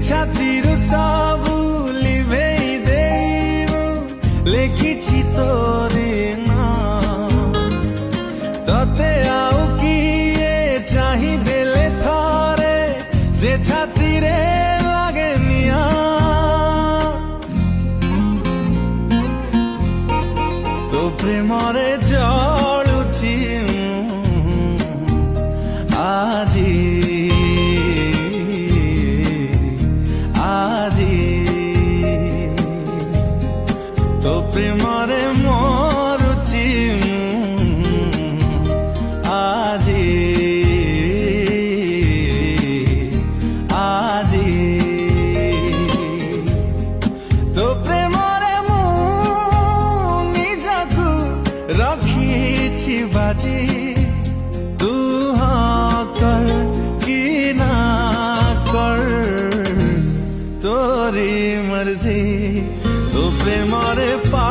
ଛାତିରୁ ସବୁ ଲିଭେଇ ଦେଇ ମୁଁ ଲେଖିଛି ତୋରି ନାଁ। ତତେ ଆଉ କିଏ ଚାହିଁ ଦେଲେ ଥରେ ସେ ଛାତିରେ ଲାଗେ ନିଆଁ। ତୋ ପ୍ରେମରେ ଜଳୁଛି ଆଜି तो प्रेमरे मरुची आजी आजी तो प्रेमरे मु निजकु रखिछि बाजी तू हाँ कर कि ना कर तोरी मर्जी तो प्रेमरे पा